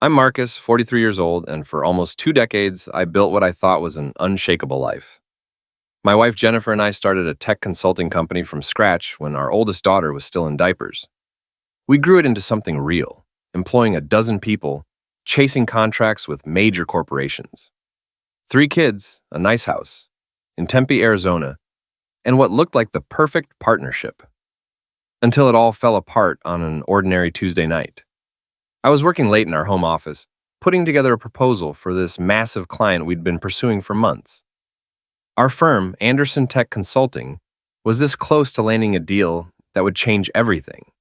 I'm Marcus, 43 years old, and for almost 2 decades, I built what I thought was an unshakable life. My wife Jennifer and I started a tech consulting company from scratch when our oldest daughter was still in diapers. We grew it into something real, employing a dozen people, chasing contracts with major corporations. 3 kids, a nice house, in Tempe, Arizona, and what looked like the perfect partnership. Until it all fell apart on an ordinary Tuesday night. I was working late in our home office, putting together a proposal for this massive client we'd been pursuing for months. Our firm, Anderson Tech Consulting, was this close to landing a deal that would change everything.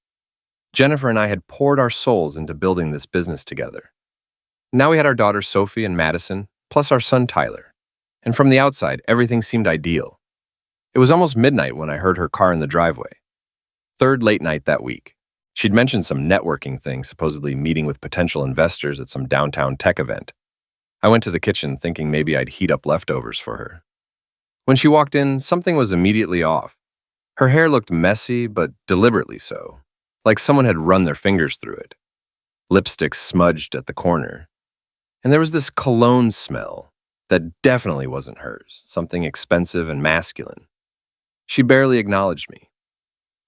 Jennifer and I had poured our souls into building this business together. Now we had our daughters Sophie and Madison, plus our son Tyler. And from the outside, everything seemed ideal. It was almost midnight when I heard her car in the driveway. Third late night that week. She'd mentioned some networking thing, supposedly meeting with potential investors at some downtown tech event. I went to the kitchen thinking maybe I'd heat up leftovers for her. When she walked in, something was immediately off. Her hair looked messy, but deliberately so, like someone had run their fingers through it. Lipstick smudged at the corner. And there was this cologne smell that definitely wasn't hers, something expensive and masculine. She barely acknowledged me.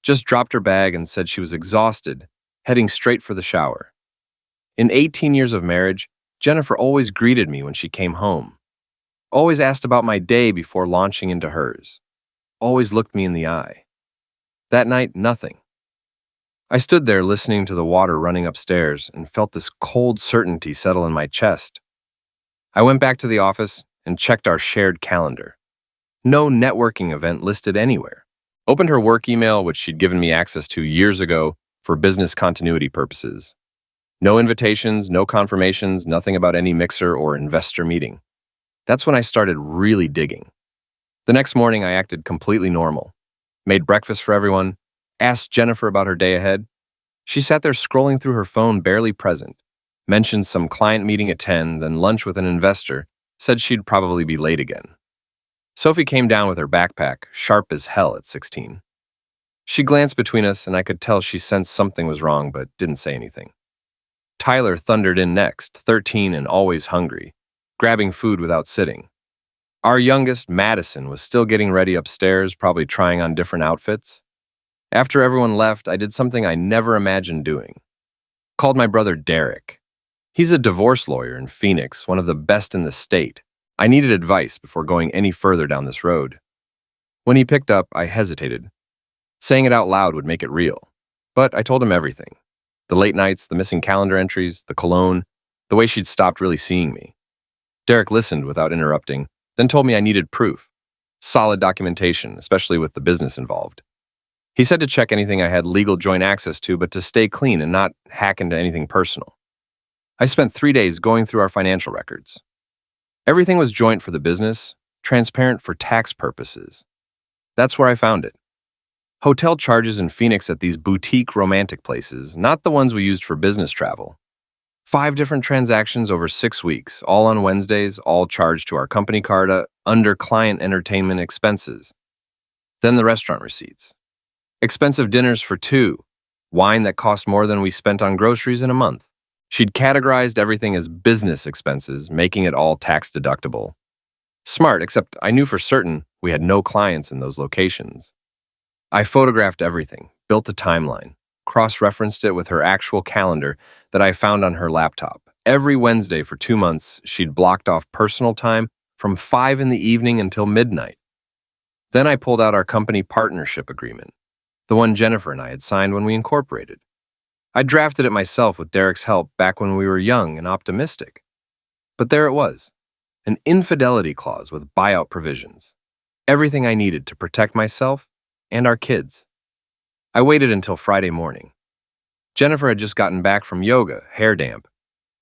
Just dropped her bag and said she was exhausted, heading straight for the shower. In 18 years of marriage, Jennifer always greeted me when she came home. Always asked about my day before launching into hers. Always looked me in the eye. That night, nothing. I stood there listening to the water running upstairs and felt this cold certainty settle in my chest. I went back to the office and checked our shared calendar. No networking event listed anywhere. Opened her work email, which she'd given me access to years ago for business continuity purposes. No invitations, no confirmations, nothing about any mixer or investor meeting. That's when I started really digging. The next morning, I acted completely normal. Made breakfast for everyone, asked Jennifer about her day ahead. She sat there scrolling through her phone, barely present. Mentioned some client meeting at 10, then lunch with an investor, said she'd probably be late again. Sophie came down with her backpack, sharp as hell at 16. She glanced between us, and I could tell she sensed something was wrong, but didn't say anything. Tyler thundered in next, 13 and always hungry, grabbing food without sitting. Our youngest, Madison, was still getting ready upstairs, probably trying on different outfits. After everyone left, I did something I never imagined doing. Called my brother Derek. He's a divorce lawyer in Phoenix, one of the best in the state. I needed advice before going any further down this road. When he picked up, I hesitated. Saying it out loud would make it real. But I told him everything. The late nights, the missing calendar entries, the cologne, the way she'd stopped really seeing me. Derek listened without interrupting, then told me I needed proof. Solid documentation, especially with the business involved. He said to check anything I had legal joint access to, but to stay clean and not hack into anything personal. I spent 3 days going through our financial records. Everything was joint for the business, transparent for tax purposes. That's where I found it. Hotel charges in Phoenix at these boutique romantic places, not the ones we used for business travel. 5 different transactions over 6 weeks, all on Wednesdays, all charged to our company card under client entertainment expenses. Then the restaurant receipts. Expensive dinners for 2, wine that cost more than we spent on groceries in a month. She'd categorized everything as business expenses, making it all tax deductible. Smart, except I knew for certain we had no clients in those locations. I photographed everything, built a timeline, cross-referenced it with her actual calendar that I found on her laptop. Every Wednesday for 2 months, she'd blocked off personal time from 5 in the evening until midnight. Then I pulled out our company partnership agreement, the one Jennifer and I had signed when we incorporated. I drafted it myself with Derek's help back when we were young and optimistic. But there it was, an infidelity clause with buyout provisions. Everything I needed to protect myself and our kids. I waited until Friday morning. Jennifer had just gotten back from yoga, hair damp,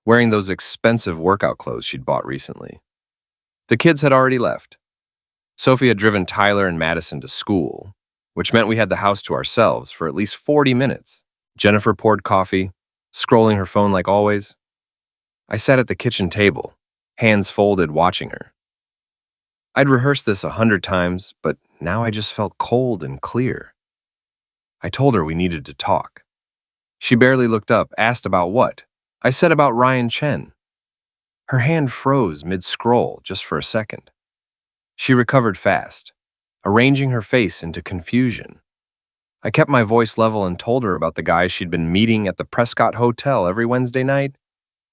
wearing those expensive workout clothes she'd bought recently. The kids had already left. Sophie had driven Tyler and Madison to school, which meant we had the house to ourselves for at least 40 minutes. Jennifer poured coffee, scrolling her phone like always. I sat at the kitchen table, hands folded, watching her. I'd rehearsed this 100 times, but now I just felt cold and clear. I told her we needed to talk. She barely looked up, asked about what. I said about Ryan Chen. Her hand froze mid-scroll just for a second. She recovered fast, arranging her face into confusion. I kept my voice level and told her about the guy she'd been meeting at the Prescott Hotel every Wednesday night,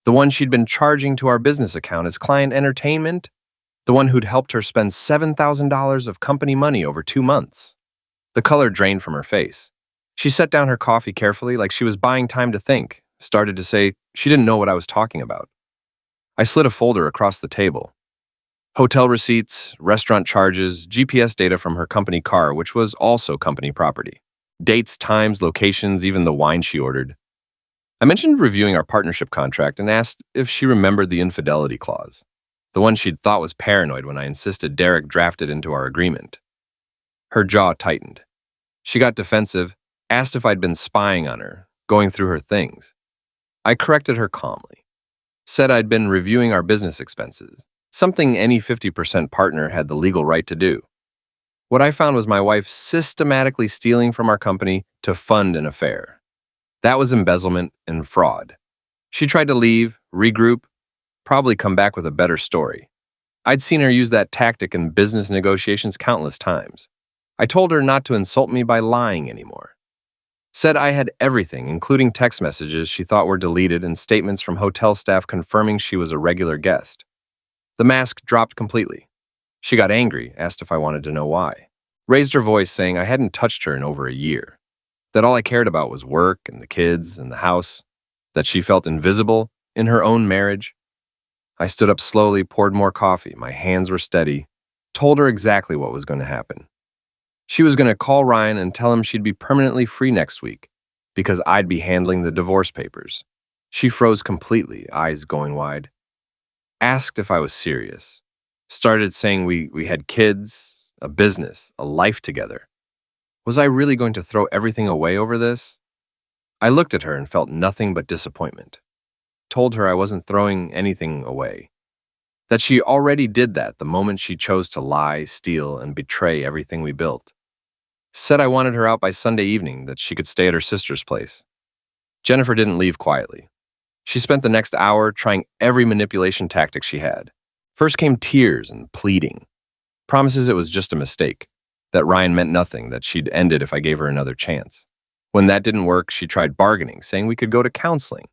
the one she'd been charging to our business account as client entertainment, the one who'd helped her spend $7,000 of company money over 2 months. The color drained from her face. She set down her coffee carefully like she was buying time to think, started to say she didn't know what I was talking about. I slid a folder across the table. Hotel receipts, restaurant charges, GPS data from her company car, which was also company property. Dates, times, locations, even the wine she ordered. I mentioned reviewing our partnership contract and asked if she remembered the infidelity clause, the one she'd thought was paranoid when I insisted Derek draft it into our agreement. Her jaw tightened. She got defensive, asked if I'd been spying on her, going through her things. I corrected her calmly. Said I'd been reviewing our business expenses, something any 50% partner had the legal right to do. What I found was my wife systematically stealing from our company to fund an affair. That was embezzlement and fraud. She tried to leave, regroup, probably come back with a better story. I'd seen her use that tactic in business negotiations countless times. I told her not to insult me by lying anymore. Said I had everything, including text messages she thought were deleted and statements from hotel staff confirming she was a regular guest. The mask dropped completely. She got angry, asked if I wanted to know why. Raised her voice saying I hadn't touched her in over a year. That all I cared about was work and the kids and the house. That she felt invisible in her own marriage. I stood up slowly, poured more coffee. My hands were steady. Told her exactly what was going to happen. She was going to call Ryan and tell him she'd be permanently free next week because I'd be handling the divorce papers. She froze completely, eyes going wide. Asked if I was serious. Started saying we had kids, a business, a life together. Was I really going to throw everything away over this? I looked at her and felt nothing but disappointment. Told her I wasn't throwing anything away. That she already did that the moment she chose to lie, steal, and betray everything we built. Said I wanted her out by Sunday evening, that she could stay at her sister's place. Jennifer didn't leave quietly. She spent the next hour trying every manipulation tactic she had. First came tears and pleading. Promises it was just a mistake, that Ryan meant nothing, that she'd end it if I gave her another chance. When that didn't work, she tried bargaining, saying we could go to counseling.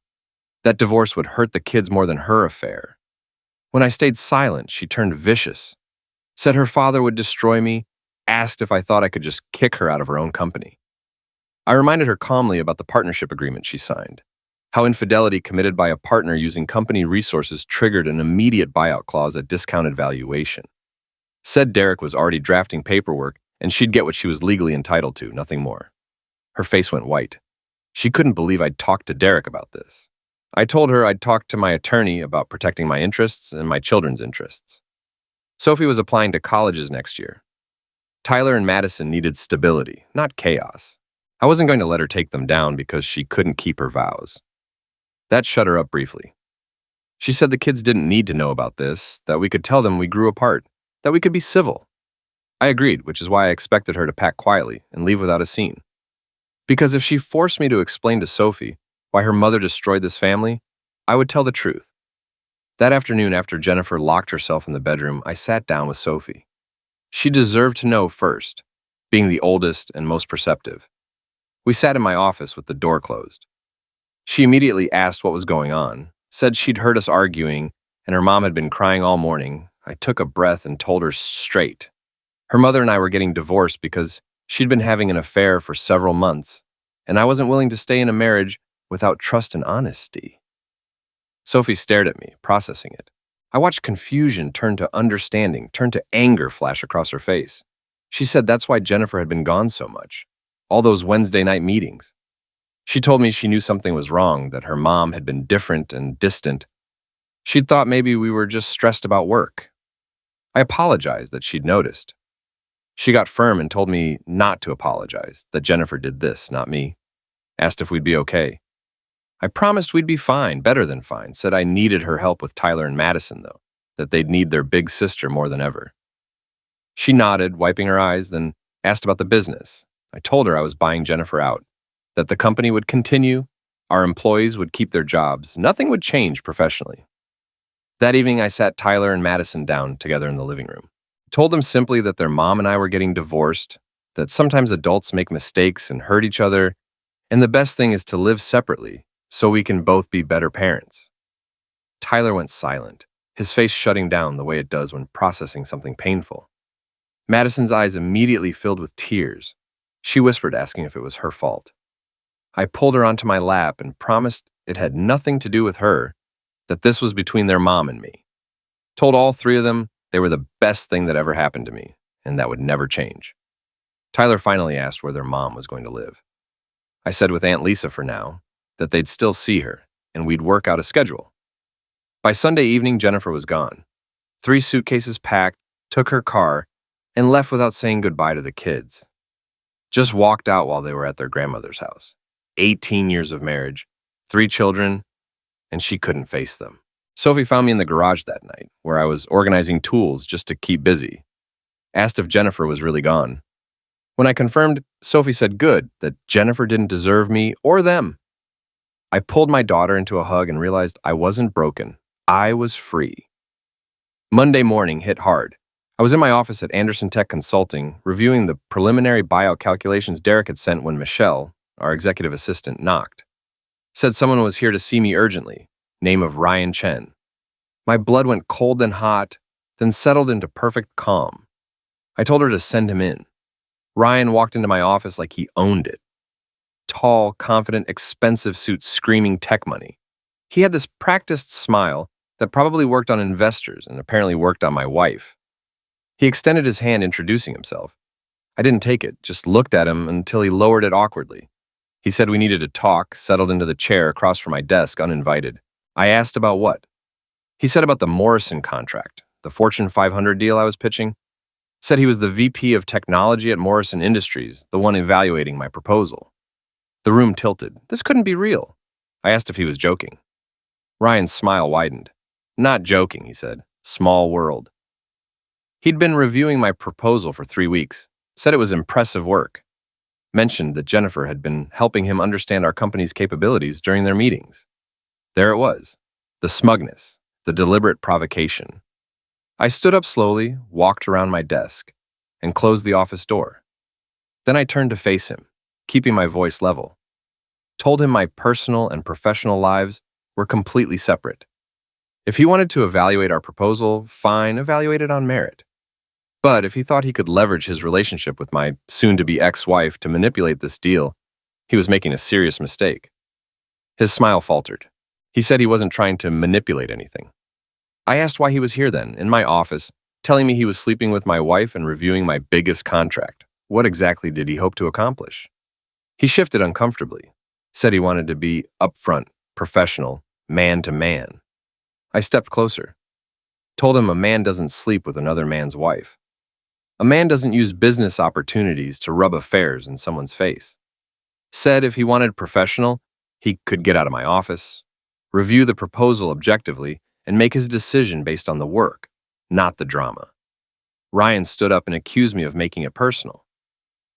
That divorce would hurt the kids more than her affair. When I stayed silent, she turned vicious. Said her father would destroy me, asked if I thought I could just kick her out of her own company. I reminded her calmly about the partnership agreement she signed, how infidelity committed by a partner using company resources triggered an immediate buyout clause at discounted valuation. Said Derek was already drafting paperwork and she'd get what she was legally entitled to, nothing more. Her face went white. She couldn't believe I'd talked to Derek about this. I told her I'd talked to my attorney about protecting my interests and my children's interests. Sophie was applying to colleges next year. Tyler and Madison needed stability, not chaos. I wasn't going to let her take them down because she couldn't keep her vows. That shut her up briefly. She said the kids didn't need to know about this, that we could tell them we grew apart, that we could be civil. I agreed, which is why I expected her to pack quietly and leave without a scene. Because if she forced me to explain to Sophie why her mother destroyed this family, I would tell the truth. That afternoon, after Jennifer locked herself in the bedroom, I sat down with Sophie. She deserved to know first, being the oldest and most perceptive. We sat in my office with the door closed. She immediately asked what was going on, said she'd heard us arguing, and her mom had been crying all morning. I took a breath and told her straight. Her mother and I were getting divorced because she'd been having an affair for several months, and I wasn't willing to stay in a marriage without trust and honesty. Sophie stared at me, processing it. I watched confusion turn to understanding, turn to anger flash across her face. She said that's why Jennifer had been gone so much. All those Wednesday night meetings. She told me she knew something was wrong, that her mom had been different and distant. She'd thought maybe we were just stressed about work. I apologized that she'd noticed. She got firm and told me not to apologize, that Jennifer did this, not me. Asked if we'd be okay. I promised we'd be fine, better than fine, said I needed her help with Tyler and Madison, though, that they'd need their big sister more than ever. She nodded, wiping her eyes, then asked about the business. I told her I was buying Jennifer out, that the company would continue, Our employees would keep their jobs. Nothing would change professionally. That evening, I sat Tyler and Madison down together in the living room. Told them simply that their mom and I were getting divorced, that sometimes adults make mistakes and hurt each other, and the best thing is to live separately so we can both be better parents. Tyler went silent, his face shutting down the way it does when processing something painful. Madison's eyes immediately filled with tears. She whispered, asking if it was her fault. I pulled her onto my lap and promised it had nothing to do with her, that this was between their mom and me. Told all three of them they were the best thing that ever happened to me, and that would never change. Tyler finally asked where their mom was going to live. I said with Aunt Lisa for now, that they'd still see her, and we'd work out a schedule. By Sunday evening, Jennifer was gone. 3 suitcases packed, took her car, and left without saying goodbye to the kids. Just walked out while they were at their grandmother's house. 18 years of marriage, 3 children, and she couldn't face them. Sophie found me in the garage that night, where I was organizing tools just to keep busy. Asked if Jennifer was really gone. When I confirmed, Sophie said good, that Jennifer didn't deserve me or them. I pulled my daughter into a hug and realized I wasn't broken. I was free. Monday morning hit hard. I was in my office at Anderson Tech Consulting, reviewing the preliminary buyout calculations Derek had sent when Michelle, our executive assistant, knocked. Said someone was here to see me urgently, name of Ryan Chen. My blood went cold and hot, then settled into perfect calm. I told her to send him in. Ryan walked into my office like he owned it. Tall, confident, expensive suit screaming tech money. He had this practiced smile that probably worked on investors and apparently worked on my wife. He extended his hand introducing himself. I didn't take it, just looked at him until he lowered it awkwardly. He said we needed to talk, settled into the chair across from my desk, uninvited. I asked about what? He said about the Morrison contract, the Fortune 500 deal I was pitching. Said he was the VP of technology at Morrison Industries, the one evaluating my proposal. The room tilted. This couldn't be real. I asked if he was joking. Ryan's smile widened. Not joking, he said. Small world. He'd been reviewing my proposal for 3 weeks, said it was impressive work. Mentioned that Jennifer had been helping him understand our company's capabilities during their meetings. There it was, the smugness, the deliberate provocation. I stood up slowly, walked around my desk, and closed the office door. Then I turned to face him, keeping my voice level. Told him my personal and professional lives were completely separate. If he wanted to evaluate our proposal, fine, evaluate it on merit. But if he thought he could leverage his relationship with my soon-to-be ex-wife to manipulate this deal, he was making a serious mistake. His smile faltered. He said he wasn't trying to manipulate anything. I asked why he was here then, in my office, telling me he was sleeping with my wife and reviewing my biggest contract. What exactly did he hope to accomplish? He shifted uncomfortably, said he wanted to be upfront, professional, man to man. I stepped closer. Told him a man doesn't sleep with another man's wife. A man doesn't use business opportunities to rub affairs in someone's face. Said if he wanted professional, he could get out of my office, review the proposal objectively, and make his decision based on the work, not the drama. Ryan stood up and accused me of making it personal.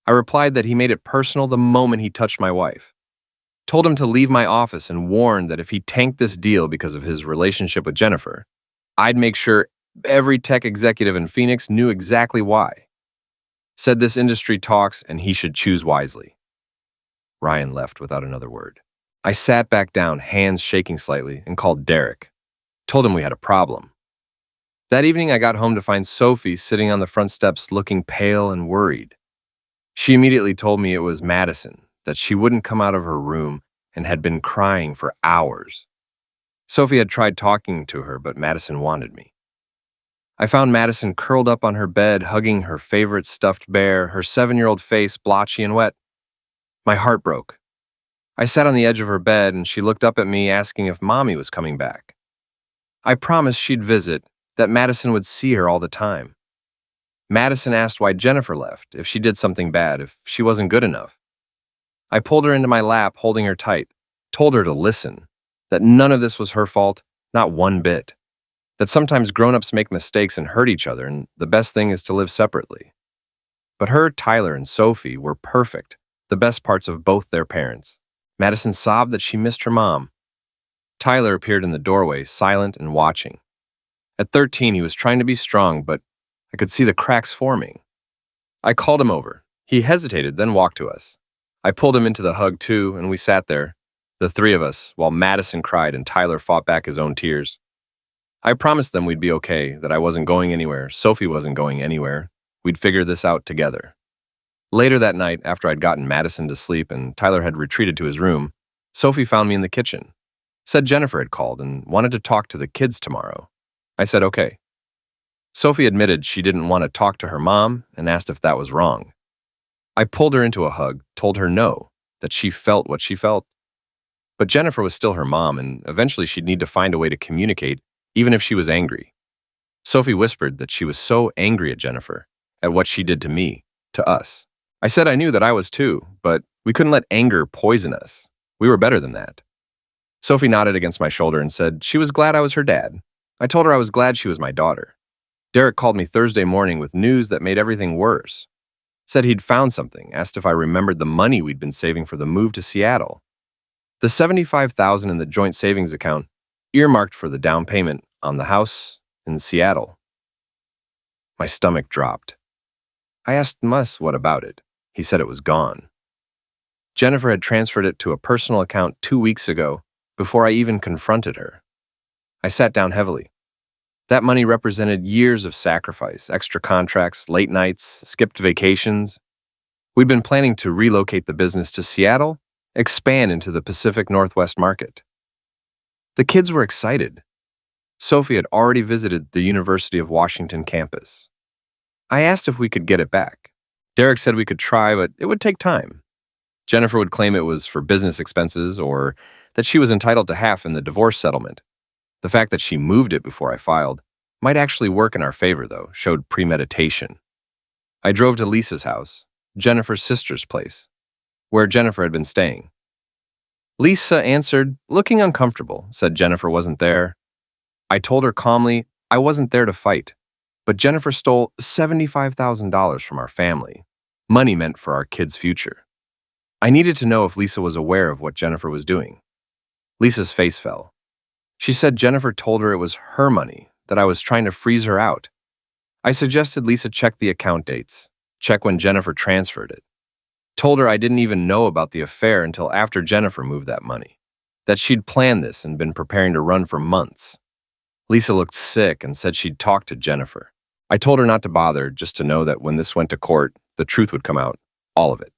I replied that he made it personal the moment he touched my wife. Told him to leave my office and warned that if he tanked this deal because of his relationship with Jennifer, I'd make sure every tech executive in Phoenix knew exactly why. Said this industry talks and he should choose wisely. Ryan left without another word. I sat back down, hands shaking slightly, and called Derek. Told him we had a problem. That evening, I got home to find Sophie sitting on the front steps looking pale and worried. She immediately told me it was Madison, that she wouldn't come out of her room and had been crying for hours. Sophie had tried talking to her, but Madison wanted me. I found Madison curled up on her bed, hugging her favorite stuffed bear, her 7-year-old face blotchy and wet. My heart broke. I sat on the edge of her bed, and she looked up at me, asking if Mommy was coming back. I promised she'd visit, that Madison would see her all the time. Madison asked why Jennifer left, if she did something bad, if she wasn't good enough. I pulled her into my lap, holding her tight, told her to listen, that none of this was her fault, not one bit, that sometimes grown-ups make mistakes and hurt each other, and the best thing is to live separately. But her, Tyler, and Sophie were perfect, the best parts of both their parents. Madison sobbed that she missed her mom. Tyler appeared in the doorway, silent and watching. At 13, he was trying to be strong, but I could see the cracks forming. I called him over. He hesitated, then walked to us. I pulled him into the hug, too, and we sat there, the three of us, while Madison cried and Tyler fought back his own tears. I promised them we'd be okay, that I wasn't going anywhere, Sophie wasn't going anywhere. We'd figure this out together. Later that night, after I'd gotten Madison to sleep and Tyler had retreated to his room, Sophie found me in the kitchen. Said Jennifer had called and wanted to talk to the kids tomorrow. I said okay. Sophie admitted she didn't want to talk to her mom and asked if that was wrong. I pulled her into a hug, told her no, that she felt what she felt. But Jennifer was still her mom, and eventually she'd need to find a way to communicate, even if she was angry. Sophie whispered that she was so angry at Jennifer, at what she did to me, to us. I said I knew that I was too, but we couldn't let anger poison us. We were better than that. Sophie nodded against my shoulder and said she was glad I was her dad. I told her I was glad she was my daughter. Derek called me Thursday morning with news that made everything worse. Said he'd found something, asked if I remembered the money we'd been saving for the move to Seattle. The $75,000 in the joint savings account, earmarked for the down payment on the house in Seattle. My stomach dropped. I asked Mus what about it. He said it was gone. Jennifer had transferred it to a personal account 2 weeks ago, before I even confronted her. I sat down heavily. That money represented years of sacrifice, extra contracts, late nights, skipped vacations. We'd been planning to relocate the business to Seattle, expand into the Pacific Northwest market. The kids were excited. Sophie had already visited the University of Washington campus. I asked if we could get it back. Derek said we could try, but it would take time. Jennifer would claim it was for business expenses or that she was entitled to half in the divorce settlement. The fact that she moved it before I filed might actually work in our favor, though, showed premeditation. I drove to Lisa's house, Jennifer's sister's place, where Jennifer had been staying. Lisa answered, looking uncomfortable, said Jennifer wasn't there. I told her calmly I wasn't there to fight, but Jennifer stole $75,000 from our family, money meant for our kids' future. I needed to know if Lisa was aware of what Jennifer was doing. Lisa's face fell. She said Jennifer told her it was her money, that I was trying to freeze her out. I suggested Lisa check the account dates, check when Jennifer transferred it. Told her I didn't even know about the affair until after Jennifer moved that money, that she'd planned this and been preparing to run for months. Lisa looked sick and said she'd talk to Jennifer. I told her not to bother, just to know that when this went to court, the truth would come out, all of it.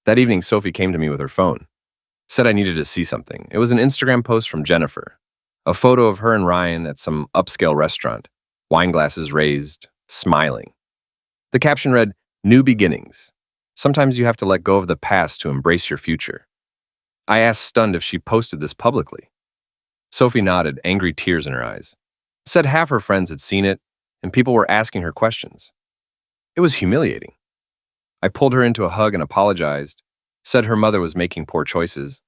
That evening, Sophie came to me with her phone. Said I needed to see something. It was an Instagram post from Jennifer. A photo of her and Ryan at some upscale restaurant, wine glasses raised, smiling. The caption read, "New beginnings. Sometimes you have to let go of the past to embrace your future." I asked, stunned, if she posted this publicly. Sophie nodded, angry tears in her eyes. Said half her friends had seen it, and people were asking her questions. It was humiliating. I pulled her into a hug and apologized, said her mother was making poor choices.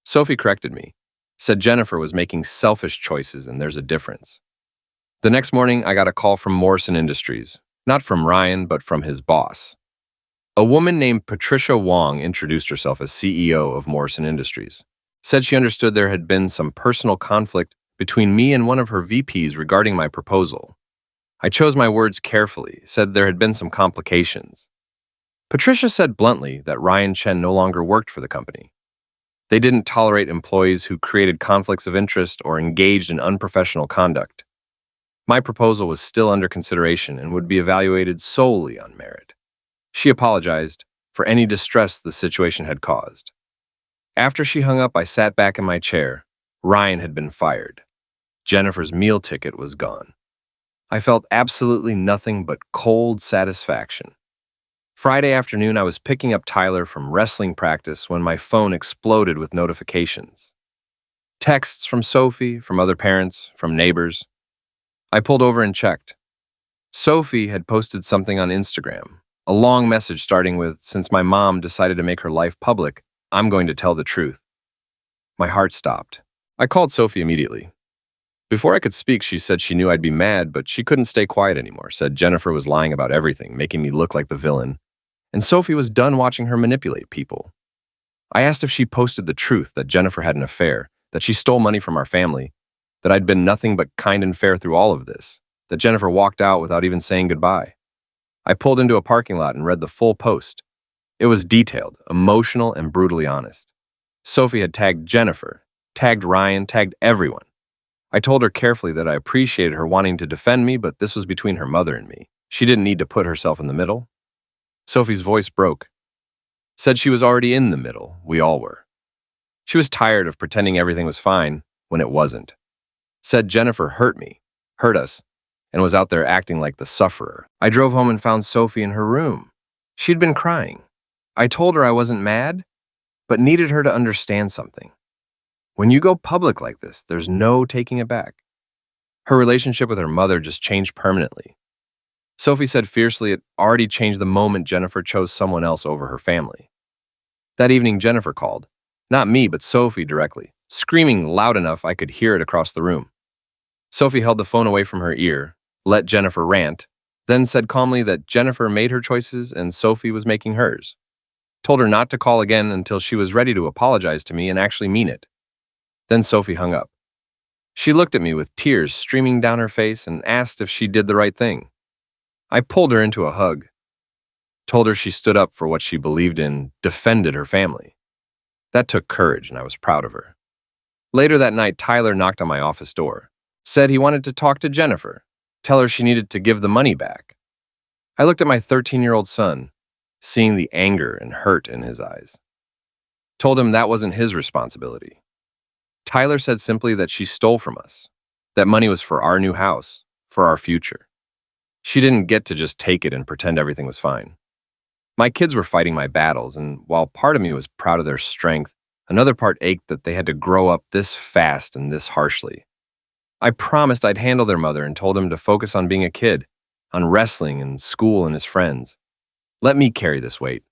Sophie corrected me, said Jennifer was making selfish choices and there's a difference. The next morning, I got a call from Morrison Industries, not from Ryan, but from his boss. A woman named Patricia Wong introduced herself as CEO of Morrison Industries, said she understood there had been some personal conflict between me and one of her VPs regarding my proposal. I chose my words carefully, said there had been some complications. Patricia said bluntly that Ryan Chen no longer worked for the company. They didn't tolerate employees who created conflicts of interest or engaged in unprofessional conduct. My proposal was still under consideration and would be evaluated solely on merit. She apologized for any distress the situation had caused. After she hung up, I sat back in my chair. Ryan had been fired. Jennifer's meal ticket was gone. I felt absolutely nothing but cold satisfaction. Friday afternoon, I was picking up Tyler from wrestling practice when my phone exploded with notifications. Texts from Sophie, from other parents, from neighbors. I pulled over and checked. Sophie had posted something on Instagram, a long message starting with, "Since my mom decided to make her life public, I'm going to tell the truth." My heart stopped. I called Sophie immediately. Before I could speak, she said she knew I'd be mad, but she couldn't stay quiet anymore, said Jennifer was lying about everything, making me look like the villain, and Sophie was done watching her manipulate people. I asked if she posted the truth that Jennifer had an affair, that she stole money from our family, that I'd been nothing but kind and fair through all of this, that Jennifer walked out without even saying goodbye. I pulled into a parking lot and read the full post. It was detailed, emotional, and brutally honest. Sophie had tagged Jennifer, tagged Ryan, tagged everyone. I told her carefully that I appreciated her wanting to defend me, but this was between her mother and me. She didn't need to put herself in the middle. Sophie's voice broke. Said she was already in the middle. We all were. She was tired of pretending everything was fine when it wasn't. Said Jennifer hurt me, hurt us, and was out there acting like the sufferer. I drove home and found Sophie in her room. She'd been crying. I told her I wasn't mad, but needed her to understand something. When you go public like this, there's no taking it back. Her relationship with her mother just changed permanently. Sophie said fiercely it already changed the moment Jennifer chose someone else over her family. That evening, Jennifer called. Not me, but Sophie directly, screaming loud enough I could hear it across the room. Sophie held the phone away from her ear, let Jennifer rant, then said calmly that Jennifer made her choices and Sophie was making hers. Told her not to call again until she was ready to apologize to me and actually mean it. Then Sophie hung up. She looked at me with tears streaming down her face and asked if she did the right thing. I pulled her into a hug. Told her she stood up for what she believed in, defended her family. That took courage, and I was proud of her. Later that night, Tyler knocked on my office door. Said he wanted to talk to Jennifer, tell her she needed to give the money back. I looked at my 13-year-old son, seeing the anger and hurt in his eyes. Told him that wasn't his responsibility. Tyler said simply that she stole from us, that money was for our new house, for our future. She didn't get to just take it and pretend everything was fine. My kids were fighting my battles, and while part of me was proud of their strength, another part ached that they had to grow up this fast and this harshly. I promised I'd handle their mother and told him to focus on being a kid, on wrestling and school and his friends. Let me carry this weight.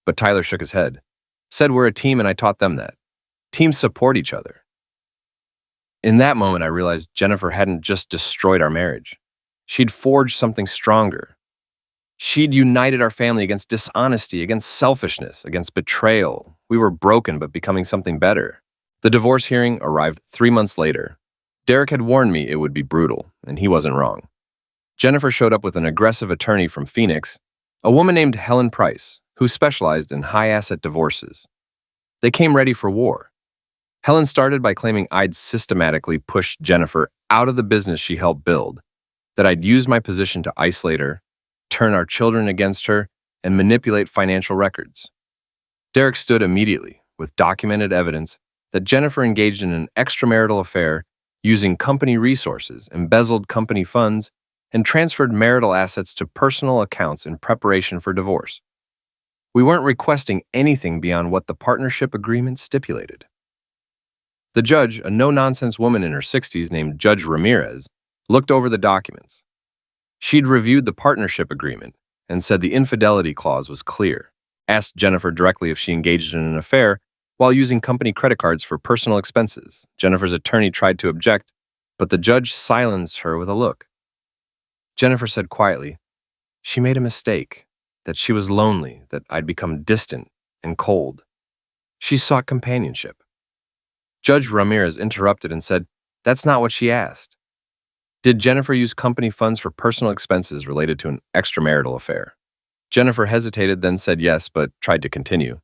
But Tyler shook his head, said we're a team and I taught them that. Teams support each other. In that moment, I realized Jennifer hadn't just destroyed our marriage. She'd forged something stronger. She'd united our family against dishonesty, against selfishness, against betrayal. We were broken but becoming something better. The divorce hearing arrived 3 months later. Derek had warned me it would be brutal, and he wasn't wrong. Jennifer showed up with an aggressive attorney from Phoenix, a woman named Helen Price, who specialized in high-asset divorces. They came ready for war. Helen started by claiming I'd systematically pushed Jennifer out of the business she helped build, that I'd used my position to isolate her, turn our children against her, and manipulate financial records. Derek stood immediately with documented evidence that Jennifer engaged in an extramarital affair using company resources, embezzled company funds, and transferred marital assets to personal accounts in preparation for divorce. We weren't requesting anything beyond what the partnership agreement stipulated. The judge, a no-nonsense woman in her 60s named Judge Ramirez, looked over the documents. She'd reviewed the partnership agreement and said the infidelity clause was clear, asked Jennifer directly if she engaged in an affair while using company credit cards for personal expenses. Jennifer's attorney tried to object, but the judge silenced her with a look. Jennifer said quietly, she made a mistake, that she was lonely, that I'd become distant and cold. She sought companionship. Judge Ramirez interrupted and said, that's not what she asked. Did Jennifer use company funds for personal expenses related to an extramarital affair? Jennifer hesitated, then said yes, but tried to continue.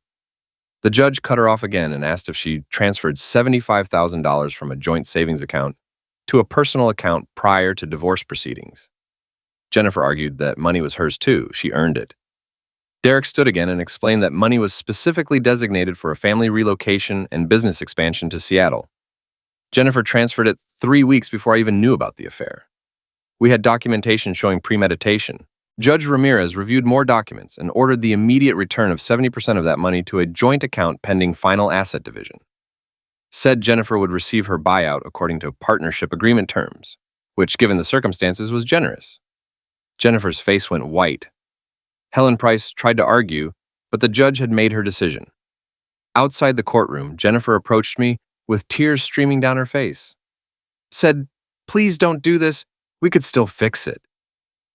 The judge cut her off again and asked if she transferred $75,000 from a joint savings account to a personal account prior to divorce proceedings. Jennifer argued that money was hers too. She earned it. Derek stood again and explained that money was specifically designated for a family relocation and business expansion to Seattle. Jennifer transferred it 3 weeks before I even knew about the affair. We had documentation showing premeditation. Judge Ramirez reviewed more documents and ordered the immediate return of 70% of that money to a joint account pending final asset division. Said Jennifer would receive her buyout according to partnership agreement terms, which, given the circumstances, was generous. Jennifer's face went white. Helen Price tried to argue, but the judge had made her decision. Outside the courtroom, Jennifer approached me with tears streaming down her face. Said, please don't do this. We could still fix it.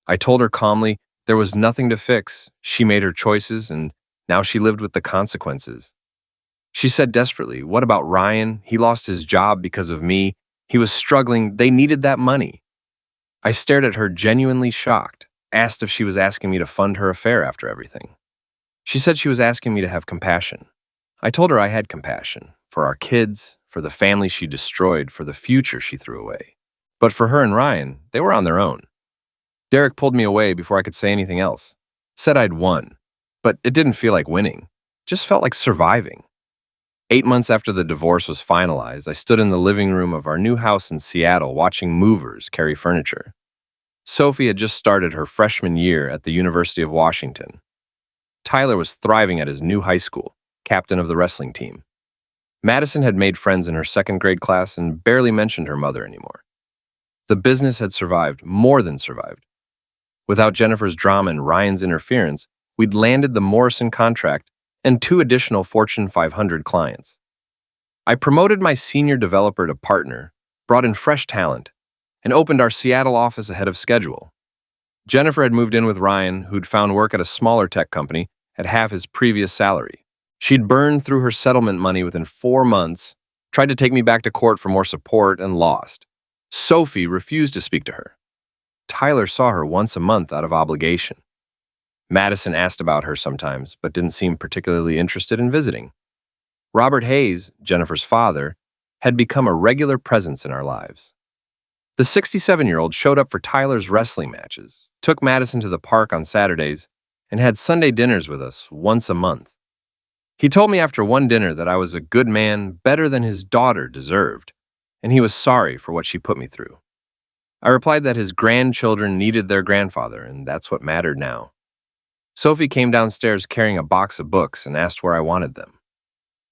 I told her calmly there was nothing to fix. She made her choices, and now she lived with the consequences. She said desperately, "What about Ryan? He lost his job because of me. He was struggling. They needed that money." I stared at her, genuinely shocked, asked if she was asking me to fund her affair after everything. She said she was asking me to have compassion. I told her I had compassion for our kids, for the family she destroyed, for the future she threw away. But for her and Ryan, they were on their own. Derek pulled me away before I could say anything else. Said I'd won, but it didn't feel like winning. Just felt like surviving. 8 months after the divorce was finalized, I stood in the living room of our new house in Seattle watching movers carry furniture. Sophie had just started her freshman year at the University of Washington. Tyler was thriving at his new high school, captain of the wrestling team. Madison had made friends in her second grade class and barely mentioned her mother anymore. The business had survived, more than survived. Without Jennifer's drama and Ryan's interference, we'd landed the Morrison contract and 2 additional Fortune 500 clients. I promoted my senior developer to partner, brought in fresh talent, and opened our Seattle office ahead of schedule. Jennifer had moved in with Ryan, who'd found work at a smaller tech company at half his previous salary. She'd burned through her settlement money within 4 months, tried to take me back to court for more support, and lost. Sophie refused to speak to her. Tyler saw her once a month out of obligation. Madison asked about her sometimes, but didn't seem particularly interested in visiting. Robert Hayes, Jennifer's father, had become a regular presence in our lives. The 67-year-old showed up for Tyler's wrestling matches, took Madison to the park on Saturdays, and had Sunday dinners with us once a month. He told me after one dinner that I was a good man, better than his daughter deserved, and he was sorry for what she put me through. I replied that his grandchildren needed their grandfather, and that's what mattered now. Sophie came downstairs carrying a box of books and asked where I wanted them.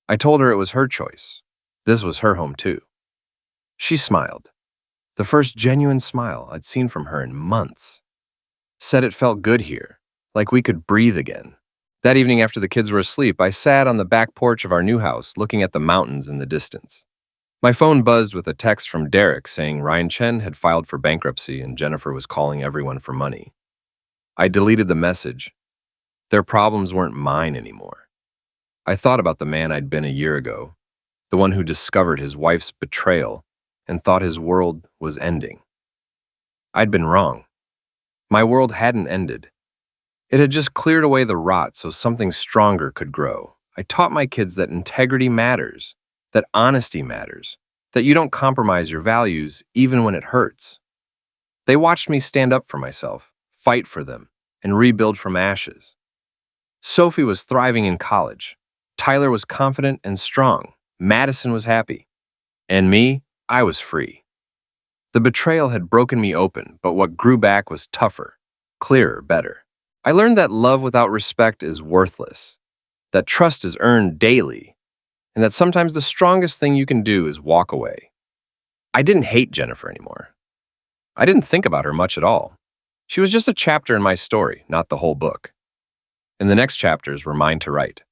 I told her it was her choice. This was her home too. She smiled, the first genuine smile I'd seen from her in months. Said it felt good here, like we could breathe again. That evening after the kids were asleep, I sat on the back porch of our new house looking at the mountains in the distance. My phone buzzed with a text from Derek saying Ryan Chen had filed for bankruptcy and Jennifer was calling everyone for money. I deleted the message. Their problems weren't mine anymore. I thought about the man I'd been a year ago, the one who discovered his wife's betrayal and thought his world was ending. I'd been wrong. My world hadn't ended. It had just cleared away the rot so something stronger could grow. I taught my kids that integrity matters, that honesty matters, that you don't compromise your values even when it hurts. They watched me stand up for myself, fight for them, and rebuild from ashes. Sophie was thriving in college. Tyler was confident and strong. Madison was happy. And me, I was free. The betrayal had broken me open, but what grew back was tougher, clearer, better. I learned that love without respect is worthless, that trust is earned daily, and that sometimes the strongest thing you can do is walk away. I didn't hate Jennifer anymore. I didn't think about her much at all. She was just a chapter in my story, not the whole book. And the next chapters were mine to write.